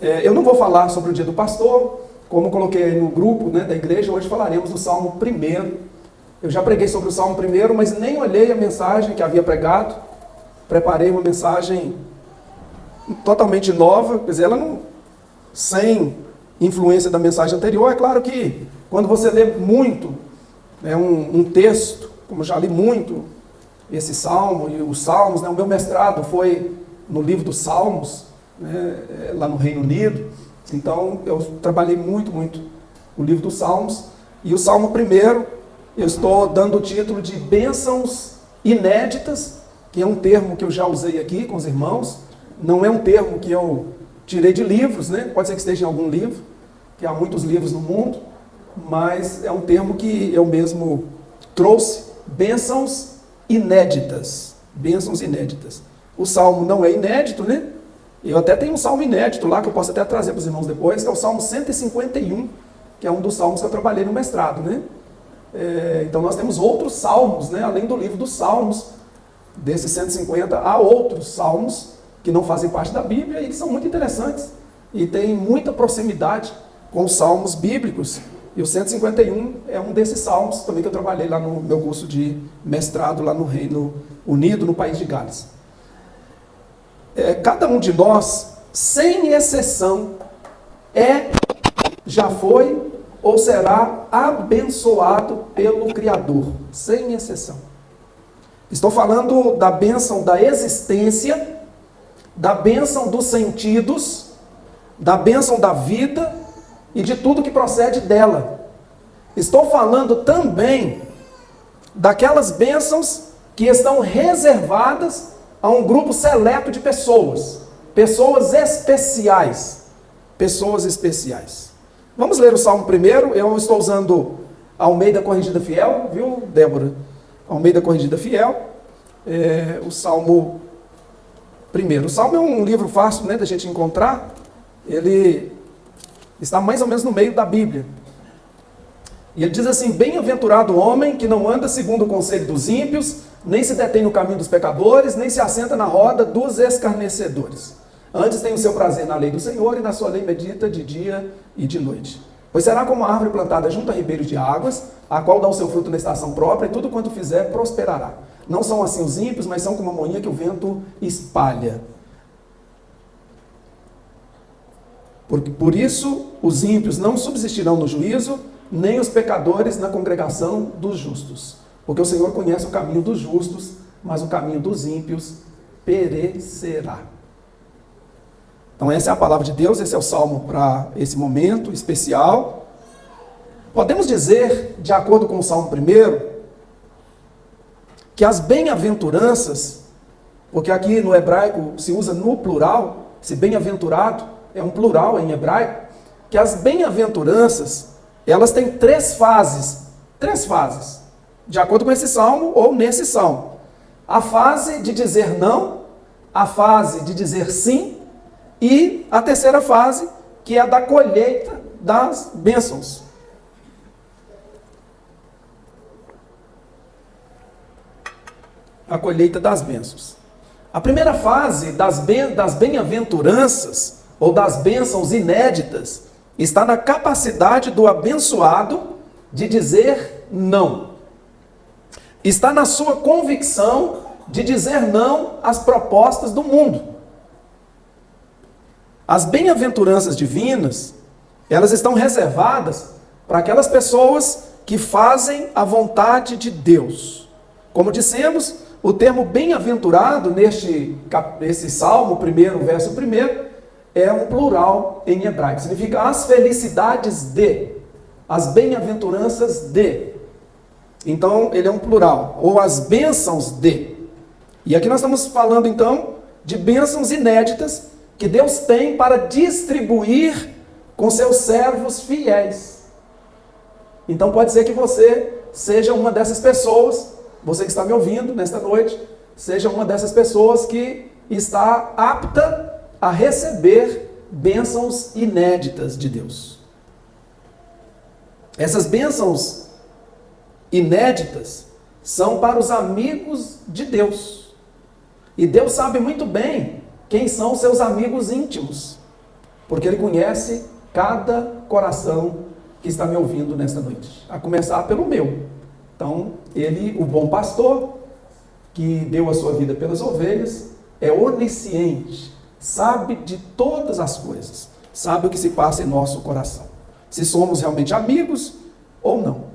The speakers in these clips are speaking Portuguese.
Eu não vou falar sobre o dia do pastor, como coloquei aí no grupo, né, da igreja. Hoje falaremos do Salmo 1. Eu já preguei sobre o Salmo 1, mas nem olhei a mensagem que havia pregado. Preparei uma mensagem totalmente nova, quer dizer, ela não, sem influência da mensagem anterior. É claro que quando você lê muito um texto, como eu já li muito esse Salmo e os Salmos, né, o meu mestrado foi no livro dos Salmos, né, lá no Reino Unido. Então eu trabalhei muito o livro dos Salmos. E o Salmo 1, eu estou dando o título de Bênçãos Inéditas, que é um termo que eu já usei aqui com os irmãos. Não é um termo que eu tirei de livros, né? Pode ser que esteja em algum livro, que há muitos livros no mundo, mas é um termo que eu mesmo trouxe. Bênçãos inéditas. Bênçãos inéditas. O Salmo não é inédito, né? Eu até tenho um Salmo inédito lá, que eu posso até trazer para os irmãos depois, que é o Salmo 151, que é um dos salmos que eu trabalhei no mestrado, né? Então nós temos outros salmos, né? Além do livro dos Salmos, desses 150, há outros salmos que não fazem parte da Bíblia e que são muito interessantes e têm muita proximidade com os salmos bíblicos. E o 151 é um desses salmos também que eu trabalhei lá no meu curso de mestrado lá no Reino Unido, no país de Gales. Cada um de nós, sem exceção, já foi ou será abençoado pelo Criador, sem exceção. Estou falando da bênção da existência, da bênção dos sentidos, da bênção da vida e de tudo que procede dela. Estou falando também daquelas bênçãos que estão reservadas a um grupo seleto de pessoas, pessoas especiais, pessoas especiais. Vamos ler o Salmo 1. Eu estou usando a Almeida Corrigida Fiel, viu, Débora? Almeida Corrigida Fiel, o Salmo 1. O Salmo é um livro fácil, né, da gente encontrar. Ele está mais ou menos no meio da Bíblia. E ele diz assim: bem-aventurado o homem que não anda segundo o conselho dos ímpios, nem se detém no caminho dos pecadores, nem se assenta na roda dos escarnecedores. Antes tem o seu prazer na lei do Senhor, e na sua lei medita de dia e de noite. Pois será como a árvore plantada junto a ribeiros de águas, a qual dá o seu fruto na estação própria, e tudo quanto fizer prosperará. Não são assim os ímpios, mas são como a moinha que o vento espalha. Por isso, os ímpios não subsistirão no juízo, nem os pecadores na congregação dos justos. Porque o Senhor conhece o caminho dos justos, mas o caminho dos ímpios perecerá. Então essa é a palavra de Deus, esse é o salmo para esse momento especial. Podemos dizer, de acordo com o Salmo 1, que as bem-aventuranças, porque aqui no hebraico se usa no plural, esse bem-aventurado é um plural em hebraico, que as bem-aventuranças, elas têm três fases, de acordo com esse salmo ou nesse salmo. A fase de dizer não, a fase de dizer sim, e a terceira fase, que é a da colheita das bênçãos. A colheita das bênçãos. A primeira fase das bem-aventuranças, ou das bênçãos inéditas, está na capacidade do abençoado de dizer não. Está na sua convicção de dizer não às propostas do mundo. As bem-aventuranças divinas, elas estão reservadas para aquelas pessoas que fazem a vontade de Deus. Como dissemos, o termo bem-aventurado nesse Salmo 1, verso 1, é um plural em hebraico. Significa as felicidades de, as bem-aventuranças de. Então, ele é um plural, ou as bênçãos de. E aqui nós estamos falando, então, de bênçãos inéditas que Deus tem para distribuir com seus servos fiéis. Então pode ser que você seja uma dessas pessoas, você que está me ouvindo nesta noite, seja uma dessas pessoas que está apta a receber bênçãos inéditas de Deus. Essas bênçãos inéditas são para os amigos de Deus. E Deus sabe muito bem quem são seus amigos íntimos. porque Ele conhece cada coração que está me ouvindo nesta noite, a começar pelo meu. Então, Ele, o bom pastor, que deu a sua vida pelas ovelhas, é onisciente, sabe de todas as coisas, sabe o que se passa em nosso coração, se somos realmente amigos ou não.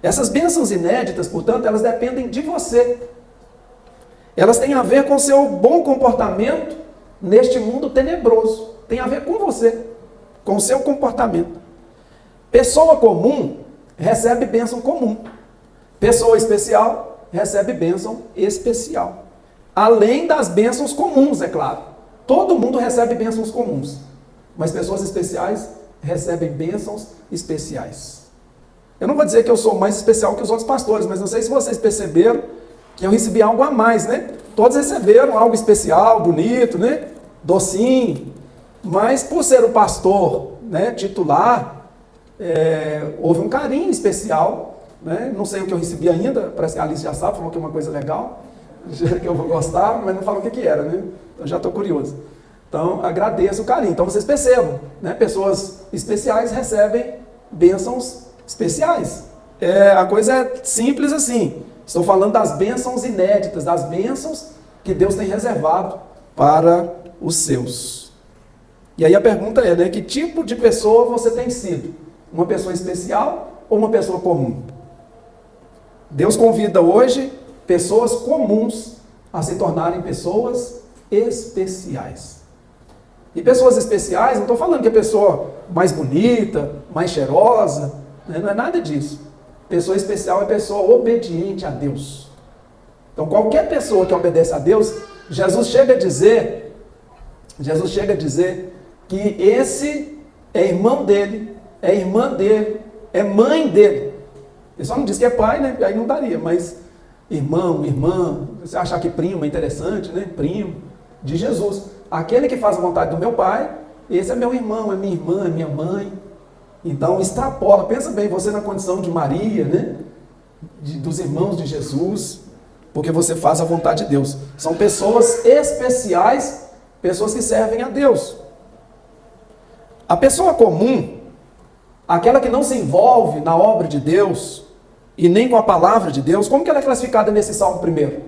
Essas bênçãos inéditas, portanto, elas dependem de você. Elas têm a ver com o seu bom comportamento neste mundo tenebroso. Tem a ver com você, com o seu comportamento. Pessoa comum recebe bênção comum. Pessoa especial recebe bênção especial. Além das bênçãos comuns, é claro. Todo mundo recebe bênçãos comuns. Mas pessoas especiais recebem bênçãos especiais. Eu não vou dizer que eu sou mais especial que os outros pastores, mas não sei se vocês perceberam que eu recebi algo a mais, né? Todos receberam algo especial, bonito, né? Docinho. Mas por ser o pastor, né, titular, houve um carinho especial, né? Não sei o que eu recebi ainda, parece que a Alice já sabe, falou que é uma coisa legal, que eu vou gostar, mas não falou o que era, né? Então já estou curioso. Então agradeço o carinho. Então vocês percebam, né? Pessoas especiais recebem bênçãos especiais. A coisa é simples assim. Estou falando das bênçãos inéditas, das bênçãos que Deus tem reservado para os seus. E aí a pergunta é, né, que tipo de pessoa você tem sido? Uma pessoa especial ou uma pessoa comum? Deus convida hoje pessoas comuns a se tornarem pessoas especiais. E pessoas especiais, não estou falando que a pessoa mais bonita, mais cheirosa, né, não é nada disso. Pessoa especial é pessoa obediente a Deus. Então qualquer pessoa que obedece a Deus, Jesus chega a dizer que esse é irmão dele, é irmã dele, é mãe dele. Ele só não diz que é pai, né? Aí não daria, mas irmão, irmã, você achar que primo é interessante, né? Primo de Jesus. Aquele que faz a vontade do meu pai, esse é meu irmão, é minha irmã, é minha mãe. Então extrapola, pensa bem, você na condição de Maria, né? Dos irmãos de Jesus, porque você faz a vontade de Deus. São pessoas especiais, pessoas que servem a Deus. A pessoa comum, aquela que não se envolve na obra de Deus e nem com a palavra de Deus, como que ela é classificada nesse salmo primeiro?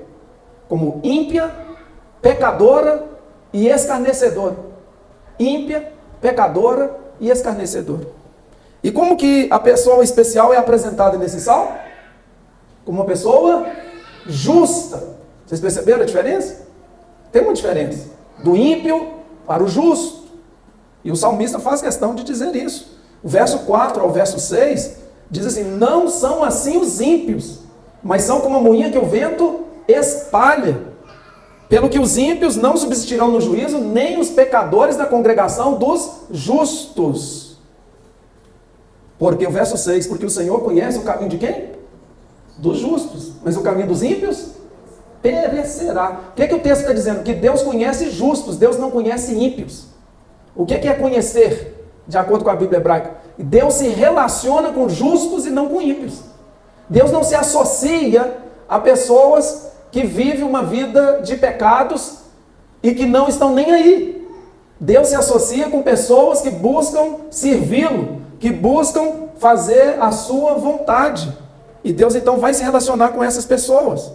Como ímpia, pecadora e escarnecedora. Ímpia, pecadora e escarnecedora. E como que a pessoa especial é apresentada nesse salmo? Como uma pessoa justa. Vocês perceberam a diferença? Tem uma diferença. Do ímpio para o justo. E o salmista faz questão de dizer isso. O verso 4 ao verso 6 diz assim: não são assim os ímpios, mas são como a moinha que o vento espalha. Pelo que os ímpios não subsistirão no juízo, nem os pecadores da congregação dos justos. Porque o verso 6, porque o Senhor conhece o caminho de quem? Dos justos. Mas o caminho dos ímpios perecerá. O que é que o texto está dizendo? Que Deus conhece justos, Deus não conhece ímpios. O que é conhecer, de acordo com a Bíblia hebraica? Deus se relaciona com justos e não com ímpios. Deus não se associa a pessoas que vivem uma vida de pecados e que não estão nem aí. Deus se associa com pessoas que buscam servi-lo, que buscam fazer a sua vontade. E Deus então vai se relacionar com essas pessoas.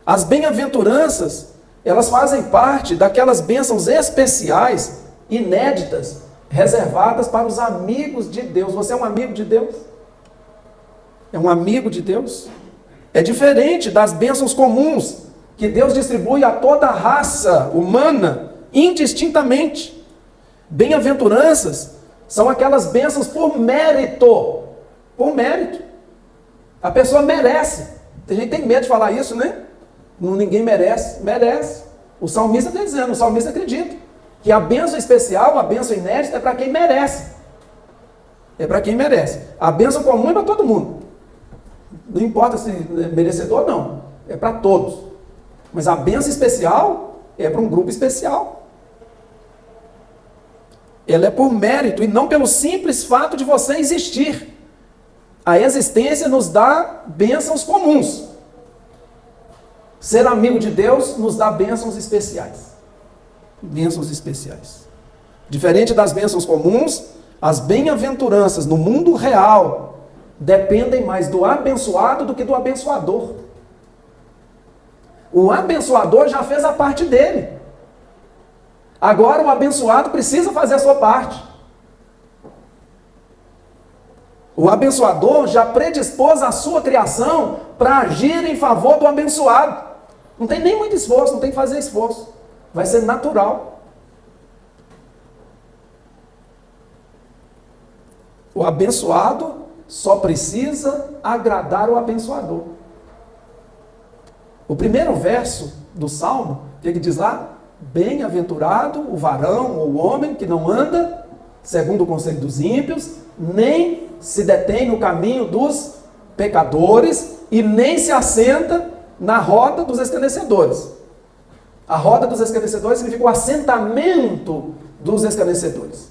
As bem-aventuranças, elas fazem parte daquelas bênçãos especiais, inéditas, reservadas para os amigos de Deus. Você é um amigo de Deus? É um amigo de Deus? É diferente das bênçãos comuns, que Deus distribui a toda a raça humana, indistintamente. Bem-aventuranças são aquelas bênçãos por mérito. Por mérito. A pessoa merece. Tem gente que tem medo de falar isso, né? Ninguém merece. Merece. O salmista está dizendo, o salmista acredita que a bênção especial, a bênção inédita é para quem merece. É para quem merece. A bênção comum é para todo mundo. Não importa se é merecedor ou não. É para todos. Mas a bênção especial é para um grupo especial. Ela é por mérito e não pelo simples fato de você existir. A existência nos dá bênçãos comuns. Ser amigo de Deus nos dá bênçãos especiais. Bênçãos especiais. Diferente das bênçãos comuns, as bem-aventuranças no mundo real dependem mais do abençoado do que do abençoador. O abençoador já fez a parte dele. Agora o abençoado precisa fazer a sua parte. O abençoador já predispôs a sua criação para agir em favor do abençoado. Não tem nem muito esforço, não tem que fazer esforço. Vai ser natural. O abençoado só precisa agradar o abençoador. O primeiro verso do Salmo, o que ele diz lá? Bem-aventurado o varão ou o homem que não anda segundo o conselho dos ímpios, nem se detém no caminho dos pecadores e nem se assenta na roda dos escarnecedores. A roda dos escarnecedores significa o assentamento dos escarnecedores.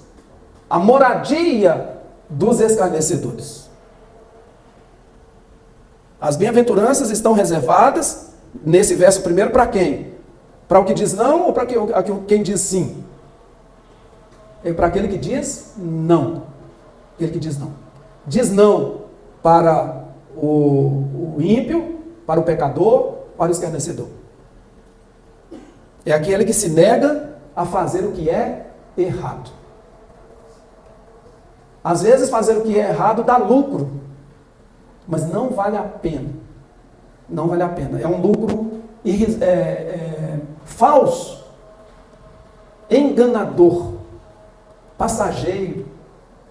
A moradia dos escarnecedores. As bem-aventuranças estão reservadas, nesse verso primeiro, para quem? Para o que diz não ou para quem diz sim? É para aquele que diz não. Aquele que diz não. Diz não para o ímpio, para o pecador, para o escarnecedor. É aquele que se nega a fazer o que é errado. Às vezes fazer o que é errado dá lucro, mas não vale a pena. Não vale a pena. É um lucro falso, enganador, passageiro,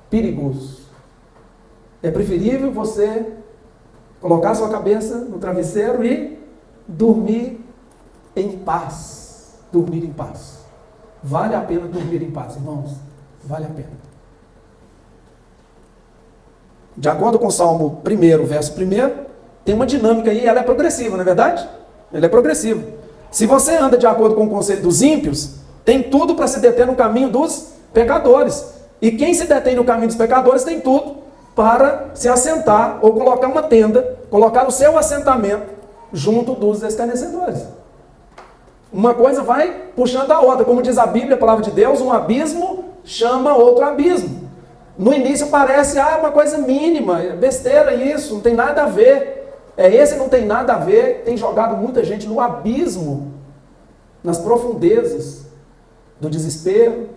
perigoso. É preferível você colocar sua cabeça no travesseiro e dormir em paz. Dormir em paz. Vale a pena dormir em paz, irmãos. Vale a pena. De acordo com o Salmo 1, verso 1, tem uma dinâmica aí, ela é progressiva, não é verdade? Ela é progressiva. Se você anda de acordo com o conselho dos ímpios, tem tudo para se deter no caminho dos pecadores. E quem se detém no caminho dos pecadores tem tudo para se assentar ou colocar uma tenda, colocar o seu assentamento junto dos escarnecedores. Uma coisa vai puxando a outra. Como diz a Bíblia, a palavra de Deus, um abismo chama outro abismo. No início parece uma coisa mínima, besteira isso, não tem nada a ver. Esse não tem nada a ver, tem jogado muita gente no abismo, nas profundezas do desespero,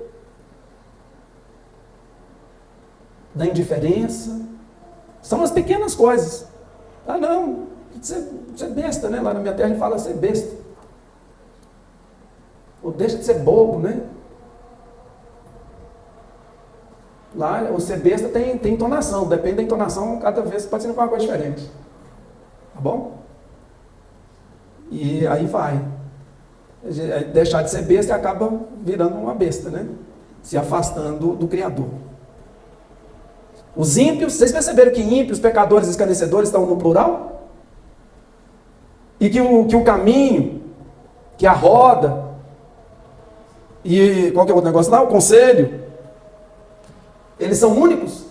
da indiferença. São as pequenas coisas. Não, você é besta, né? Lá na minha terra a gente fala ser besta. Ou deixa de ser bobo, né? Lá, o ser besta tem entonação, depende da entonação, cada vez pode ser uma coisa diferente. Tá bom? E aí vai. Deixar de ser besta e acaba virando uma besta, né? Se afastando do Criador. Os ímpios, vocês perceberam que ímpios, pecadores e escarnecedores estão no plural? E que o caminho, que a roda, e qual que é o outro negócio lá? O conselho, eles são únicos?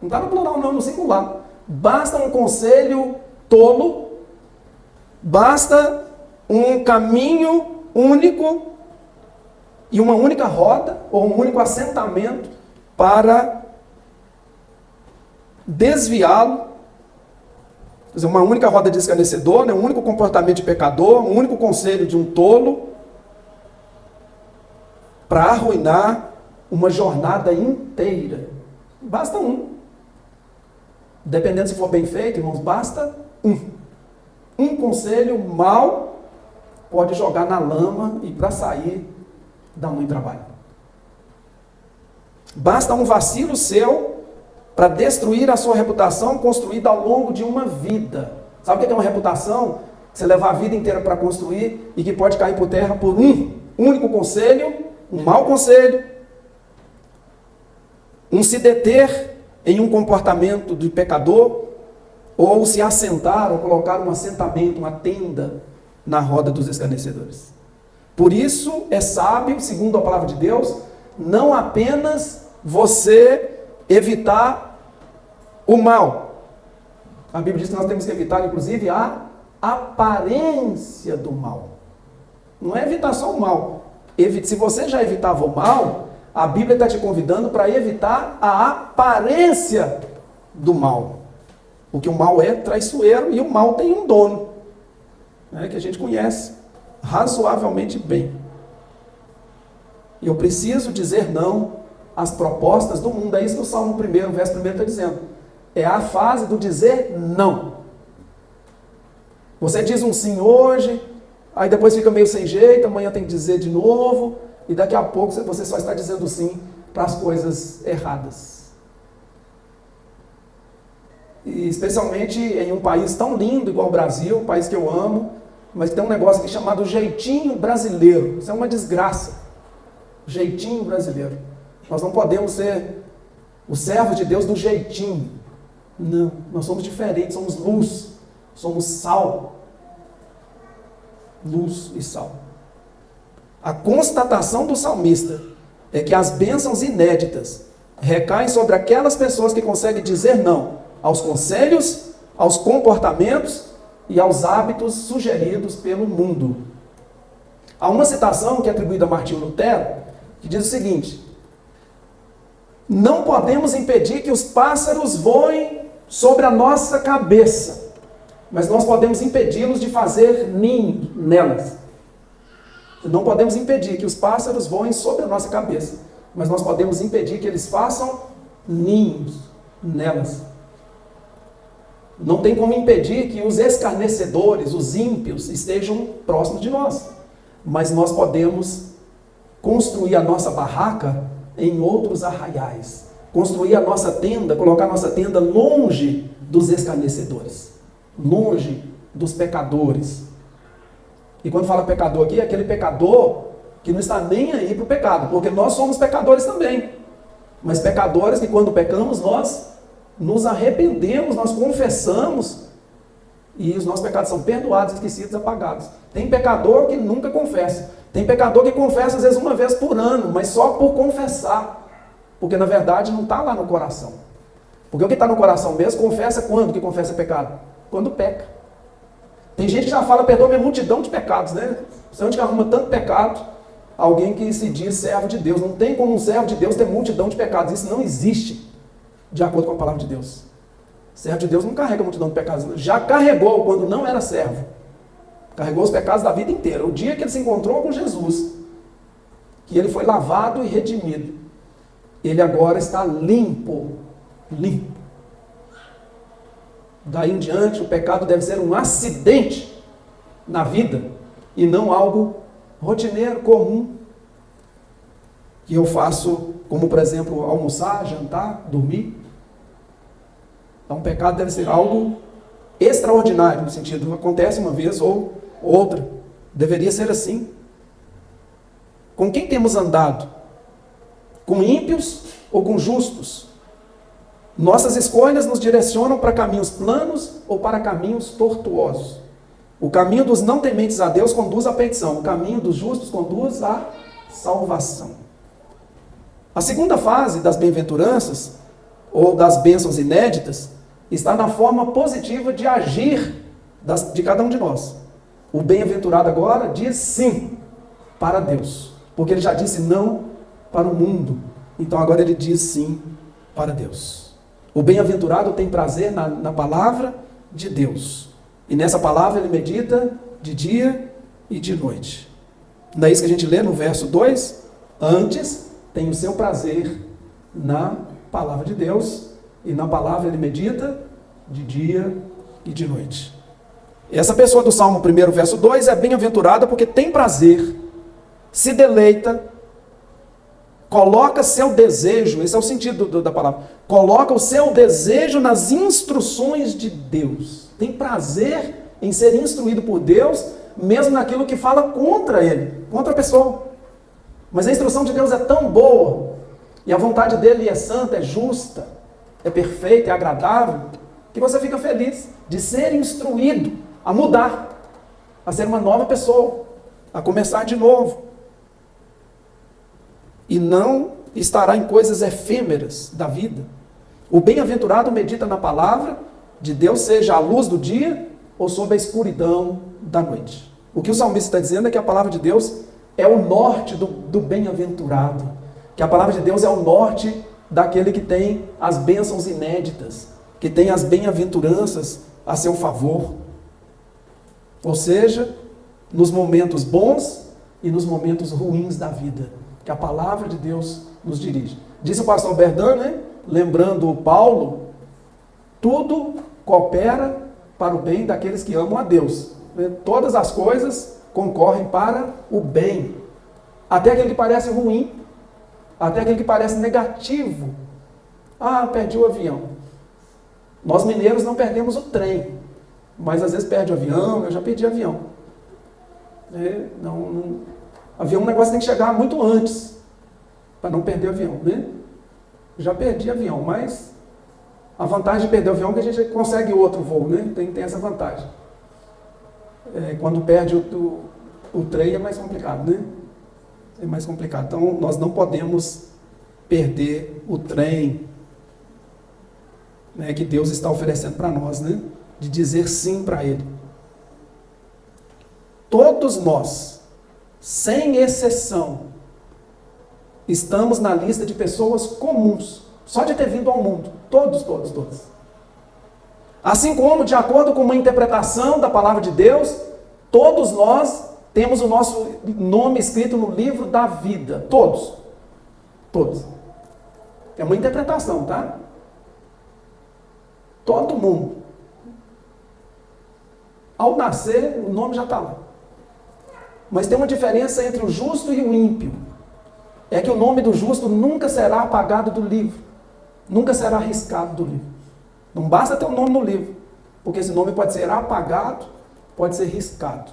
Não está no plural não, no singular. Basta um conselho tolo, basta um caminho único e uma única roda, ou um único assentamento para desviá-lo. Quer dizer, uma única roda de escarnecedor, né? Um único comportamento de pecador, um único conselho de um tolo, para arruinar uma jornada inteira. Basta um. Dependendo se for bem feito, irmãos, basta um. Um conselho mau pode jogar na lama e para sair dá muito trabalho. Basta um vacilo seu para destruir a sua reputação construída ao longo de uma vida. Sabe o que é uma reputação? Você levar a vida inteira para construir e que pode cair por terra por um único conselho, um mau conselho, um se deter em um comportamento de pecador, ou se assentar, ou colocar um assentamento, uma tenda na roda dos escarnecedores. Por isso é sábio, segundo a palavra de Deus, não apenas você evitar o mal. A Bíblia diz que nós temos que evitar, inclusive, a aparência do mal. Não é evitar só o mal, Se você já evitava o mal, a Bíblia está te convidando para evitar a aparência do mal. Porque o mal é traiçoeiro e o mal tem um dono, né, que a gente conhece razoavelmente bem. E eu preciso dizer não às propostas do mundo. É isso que o Salmo 1, verso 1 está dizendo. É a fase do dizer não. Você diz um sim hoje, aí depois fica meio sem jeito, amanhã tem que dizer de novo, e daqui a pouco você só está dizendo sim para as coisas erradas. E especialmente em um país tão lindo igual o Brasil, um país que eu amo, mas tem um negócio aqui chamado jeitinho brasileiro. Isso é uma desgraça. Jeitinho brasileiro. Nós não podemos ser os servos de Deus do jeitinho. Não, nós somos diferentes, somos luz, somos sal. Luz e sal. A constatação do salmista é que as bênçãos inéditas recaem sobre aquelas pessoas que conseguem dizer não aos conselhos, aos comportamentos e aos hábitos sugeridos pelo mundo. Há uma citação que é atribuída a Martinho Lutero, que diz o seguinte: não podemos impedir que os pássaros voem sobre a nossa cabeça, mas nós podemos impedi-los de fazer ninho nelas. Não podemos impedir que os pássaros voem sobre a nossa cabeça, mas nós podemos impedir que eles façam ninhos nelas. Não tem como impedir que os escarnecedores, os ímpios, estejam próximos de nós. Mas nós podemos construir a nossa barraca em outros arraiais. Construir a nossa tenda, colocar a nossa tenda longe dos escarnecedores. Longe dos pecadores. E quando fala pecador aqui, é aquele pecador que não está nem aí para o pecado. Porque nós somos pecadores também. Mas pecadores que quando pecamos, nós nos arrependemos, nós confessamos, e os nossos pecados são perdoados, esquecidos, apagados. Tem pecador que nunca confessa. Tem pecador que confessa às vezes uma vez por ano, mas só por confessar. Porque na verdade não está lá no coração. Porque o que está no coração mesmo, confessa quando que confessa pecado? Quando peca. Tem gente que já fala, perdoa minha multidão de pecados, né? Você onde que arruma tanto pecado? Alguém que se diz servo de Deus. Não tem como um servo de Deus ter multidão de pecados. Isso não existe. De acordo com a palavra de Deus. Servo de Deus não carrega a multidão de pecados. Já carregou quando não era servo. Carregou os pecados da vida inteira. O dia que ele se encontrou com Jesus, que ele foi lavado e redimido, ele agora está limpo. Limpo. Daí em diante, o pecado deve ser um acidente na vida e não algo rotineiro, comum, que eu faço, como por exemplo, almoçar, jantar, dormir. Então, o pecado deve ser algo extraordinário, no sentido, acontece uma vez ou outra. Deveria ser assim. Com quem temos andado? Com ímpios ou com justos? Nossas escolhas nos direcionam para caminhos planos ou para caminhos tortuosos. O caminho dos não tementes a Deus conduz à perdição. O caminho dos justos conduz à salvação. A segunda fase das bem-aventuranças, ou das bênçãos inéditas, está na forma positiva de agir de cada um de nós. O bem-aventurado agora diz sim para Deus, porque ele já disse não para o mundo. Então agora ele diz sim para Deus. O bem-aventurado tem prazer na palavra de Deus. E nessa palavra ele medita de dia e de noite. Não é isso que a gente lê no verso 2? Antes tem o seu prazer na palavra de Deus, e na palavra ele medita de dia e de noite. Essa pessoa do Salmo 1, verso 2, é bem-aventurada porque tem prazer, se deleita, coloca seu desejo, esse é o sentido da palavra, coloca o seu desejo nas instruções de Deus. Tem prazer em ser instruído por Deus, mesmo naquilo que fala contra ele, contra a pessoa. Mas a instrução de Deus é tão boa, e a vontade dele é santa, é justa, é perfeita, é agradável, que você fica feliz de ser instruído a mudar, a ser uma nova pessoa, a começar de novo. E não estará em coisas efêmeras da vida. O bem-aventurado medita na palavra de Deus, seja a luz do dia ou sob a escuridão da noite. O que o salmista está dizendo é que a palavra de Deus é o norte do bem-aventurado. Que a palavra de Deus é o norte daquele que tem as bênçãos inéditas, que tem as bem-aventuranças a seu favor. Ou seja, nos momentos bons e nos momentos ruins da vida, que a palavra de Deus nos dirige. Disse o pastor Berdan, né? Lembrando o Paulo, tudo coopera para o bem daqueles que amam a Deus. Todas as coisas concorrem para o bem. Até aquele que parece ruim, até aquele que parece negativo. Ah, perdi o avião. Nós mineiros não perdemos o trem, mas às vezes perde o avião. Eu já perdi avião. Avião é um negócio que tem que chegar muito antes, para não perder o avião, né? Já perdi avião, mas a vantagem de perder o avião é que a gente consegue outro voo, né? Tem essa vantagem. Quando perde o trem é mais complicado, né? É mais complicado. Então, nós não podemos perder o trem, né, que Deus está oferecendo para nós, né? De dizer sim para Ele. Todos nós, sem exceção, estamos na lista de pessoas comuns, só de ter vindo ao mundo. Todos. Assim como, de acordo com uma interpretação da palavra de Deus, todos nós temos o nosso nome escrito no livro da vida. Todos. É uma interpretação, tá? Todo mundo. Ao nascer, o nome já está lá. Mas tem uma diferença entre o justo e o ímpio. É que o nome do justo nunca será apagado do livro. Nunca será riscado do livro. Não basta ter o nome no livro, porque esse nome pode ser apagado, pode ser riscado.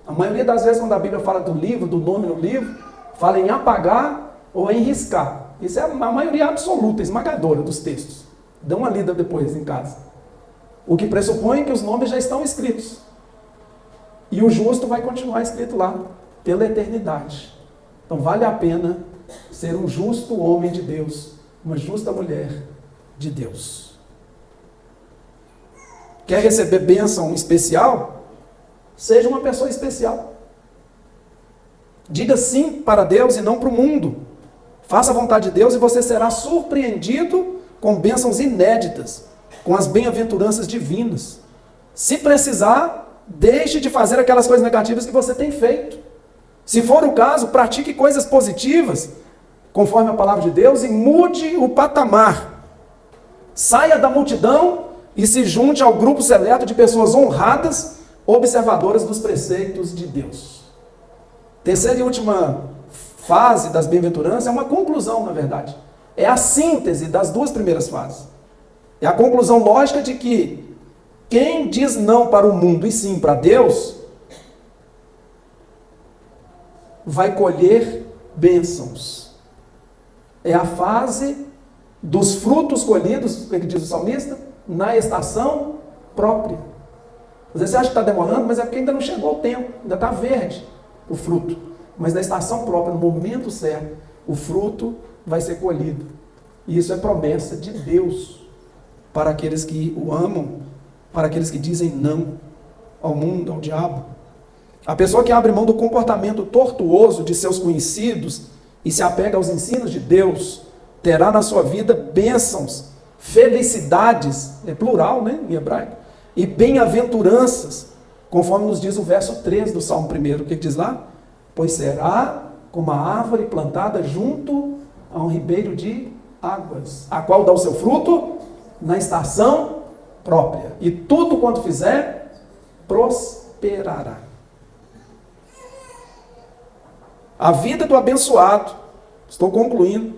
A maioria das vezes, quando a Bíblia fala do livro, do nome no livro, fala em apagar ou em riscar. Isso é a maioria absoluta, esmagadora dos textos. Dê uma lida depois em casa. O que pressupõe que os nomes já estão escritos. E o justo vai continuar escrito lá, pela eternidade. Então vale a pena ser um justo homem de Deus, uma justa mulher de Deus. Quer receber bênção especial? Seja uma pessoa especial. Diga sim para Deus e não para o mundo. Faça a vontade de Deus e você será surpreendido com bênçãos inéditas, com as bem-aventuranças divinas. Se precisar, deixe de fazer aquelas coisas negativas que você tem feito. Se for o caso, pratique coisas positivas, conforme a palavra de Deus, e mude o patamar. Saia da multidão e se junte ao grupo seleto de pessoas honradas, observadoras dos preceitos de Deus. Terceira e última fase das bem-aventuranças é uma conclusão, na verdade. É a síntese das duas primeiras fases. É a conclusão lógica de que quem diz não para o mundo e sim para Deus, vai colher bênçãos. É a fase dos frutos colhidos, o que diz o salmista, na estação própria. Às vezes você acha que está demorando, mas é porque ainda não chegou o tempo, ainda está verde o fruto. Mas na estação própria, no momento certo, o fruto vai ser colhido. E isso é promessa de Deus para aqueles que o amam, para aqueles que dizem não ao mundo, ao diabo. A pessoa que abre mão do comportamento tortuoso de seus conhecidos e se apega aos ensinos de Deus, terá na sua vida bênçãos, felicidades, é plural, né, em hebraico, e bem-aventuranças, conforme nos diz o verso 3 do Salmo 1. O que diz lá? Pois será como a árvore plantada junto a um ribeiro de águas, a qual dá o seu fruto na estação própria, e tudo quanto fizer, prosperará. A vida do abençoado, estou concluindo,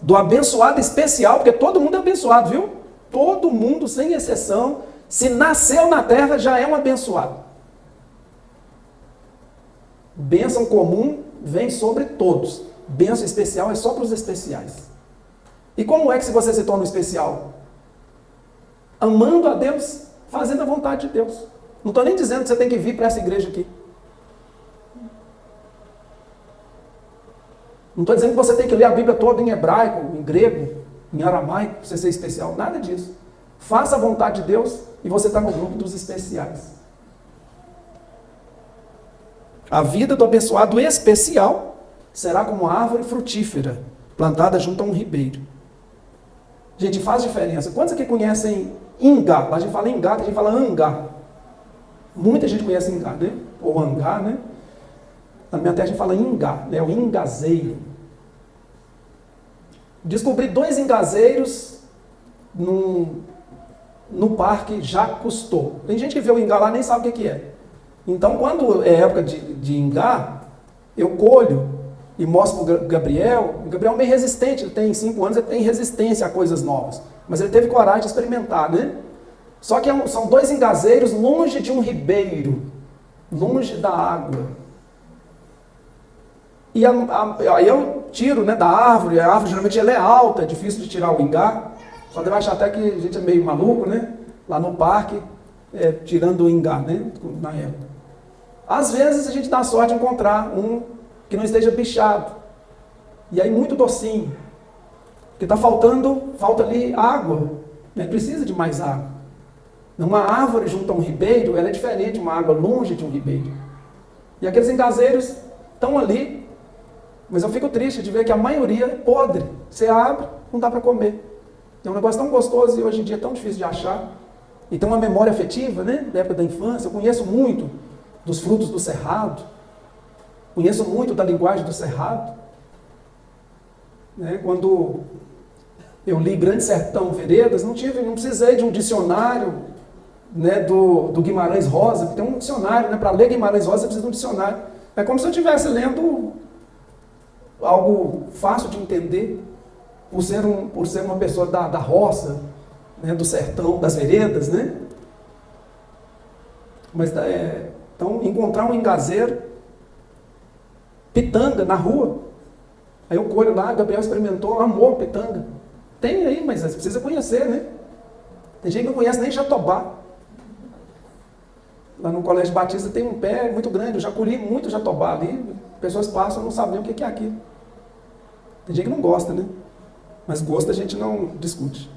do abençoado especial, porque todo mundo é abençoado, viu? Todo mundo, sem exceção, se nasceu na terra, já é um abençoado. Bênção comum vem sobre todos. Bênção especial é só para os especiais. E como é que você se torna um especial? Amando a Deus, fazendo a vontade de Deus. Não estou nem dizendo que você tem que vir para essa igreja aqui. Não estou dizendo que você tem que ler a Bíblia toda em hebraico, em grego, em aramaico, para você ser especial. Nada disso. Faça a vontade de Deus e você está no grupo dos especiais. A vida do abençoado especial será como a árvore frutífera, plantada junto a um ribeiro. Gente, faz diferença. Quantos aqui conhecem Ingá? Lá a gente fala Ingá, a gente fala Angá. Muita gente conhece Ingá, né? Ou Angá, né? Na minha terra a gente fala Ingá, né? O ingazeiro. Descobri 2 ingazeiros no parque Jacques Cousteau. Tem gente que vê o Ingá lá e nem sabe o que é. Então, quando é época de Ingá, eu colho e mostro para o Gabriel. O Gabriel é meio resistente, ele tem 5 anos, ele tem resistência a coisas novas. Mas ele teve coragem de experimentar, né? Só que são 2 ingazeiros longe de um ribeiro, longe da água. E aí eu tiro, né, da árvore. A árvore geralmente ela é alta, é difícil de tirar o ingá. Só deve achar até que a gente é meio maluco, né? Lá no parque, tirando o ingá, né? Na época. Às vezes a gente dá sorte de encontrar um que não esteja bichado. E aí muito docinho. Porque falta ali água. Né? Precisa de mais água. Uma árvore junto a um ribeiro, ela é diferente de uma água longe de um ribeiro. E aqueles engazeiros estão ali. Mas eu fico triste de ver que a maioria é podre. Você abre, não dá para comer. É um negócio tão gostoso e hoje em dia é tão difícil de achar. E tem uma memória afetiva, né? Da época da infância. Eu conheço muito dos frutos do cerrado. Conheço muito da linguagem do cerrado. Né? Quando eu li Grande Sertão Veredas, não precisei de um dicionário, né, do Guimarães Rosa, porque tem um dicionário, né? Para ler Guimarães Rosa você precisa de um dicionário. É como se eu estivesse lendo algo fácil de entender, por ser uma pessoa da roça, né, do sertão, das veredas, né? Mas então encontrar um engazeiro, pitanga na rua, aí eu colho lá, Gabriel experimentou, amou pitanga. Tem aí, mas você precisa conhecer, né? Tem gente que não conhece nem jatobá. Lá no Colégio Batista tem um pé muito grande, eu já colhi muito jatobá ali, pessoas passam e não sabem o que é aquilo. Tem gente que não gosta, né? Mas gosto a gente não discute.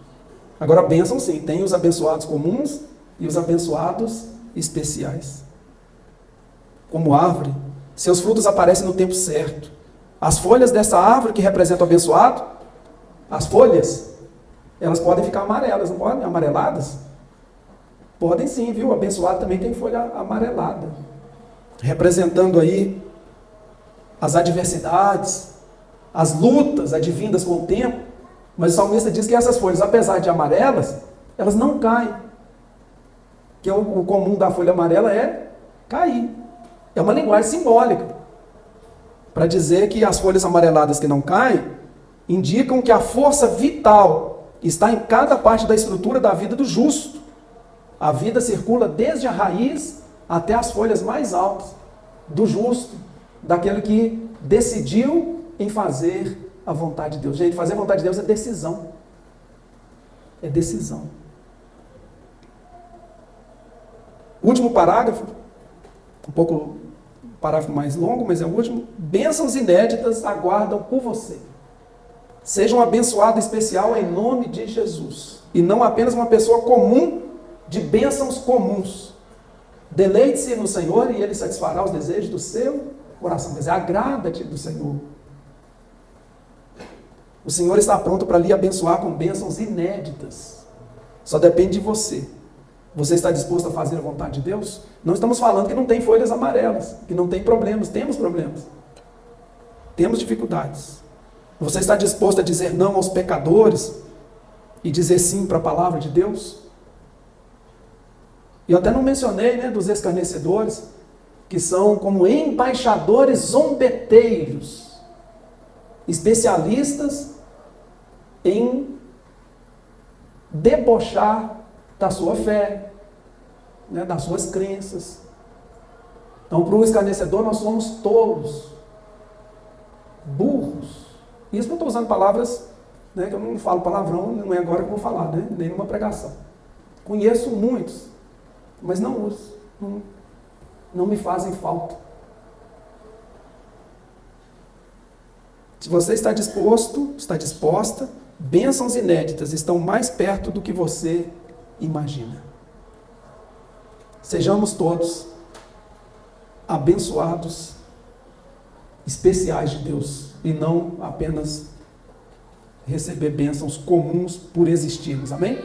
Agora, bênção sim, tem os abençoados comuns e os abençoados especiais. Como árvore, seus frutos aparecem no tempo certo. As folhas dessa árvore que representa o abençoado, as folhas, elas podem ficar amarelas, não podem? Amareladas? Podem sim, viu? O abençoado também tem folha amarelada. Representando aí as adversidades, as lutas advindas com o tempo. Mas o salmista diz que essas folhas, apesar de amarelas, elas não caem. Que o comum da folha amarela é cair. É uma linguagem simbólica. Para dizer que as folhas amareladas que não caem, indicam que a força vital está em cada parte da estrutura da vida do justo. A vida circula desde a raiz até as folhas mais altas do justo, daquele que decidiu em fazer a vontade de Deus. Gente, fazer a vontade de Deus é decisão. É decisão. Último parágrafo, um parágrafo mais longo, mas é o último. Bênçãos inéditas aguardam por você. Seja um abençoado especial em nome de Jesus. E não apenas uma pessoa comum de bênçãos comuns. Deleite-se no Senhor e Ele satisfará os desejos do seu coração. Quer dizer, agrada-te do Senhor. O Senhor está pronto para lhe abençoar com bênçãos inéditas. Só depende de você. Você está disposto a fazer a vontade de Deus? Não estamos falando que não tem folhas amarelas, que não tem problemas. Temos problemas. Temos dificuldades. Você está disposto a dizer não aos pecadores e dizer sim para a palavra de Deus? Eu até não mencionei, né, dos escarnecedores, que são como embaixadores zombeteiros, especialistas em debochar da sua fé, né, das suas crenças. Então, para o escarnecedor, nós somos tolos, burros. Isso não estou usando palavras, né, que eu não falo palavrão, não é agora que eu vou falar, né, nem numa pregação. Conheço muitos, mas não uso. Não me fazem falta. Se você está disposto, está disposta, bênçãos inéditas estão mais perto do que você imagina. Sejamos todos abençoados, especiais de Deus, e não apenas receber bênçãos comuns por existirmos. Amém?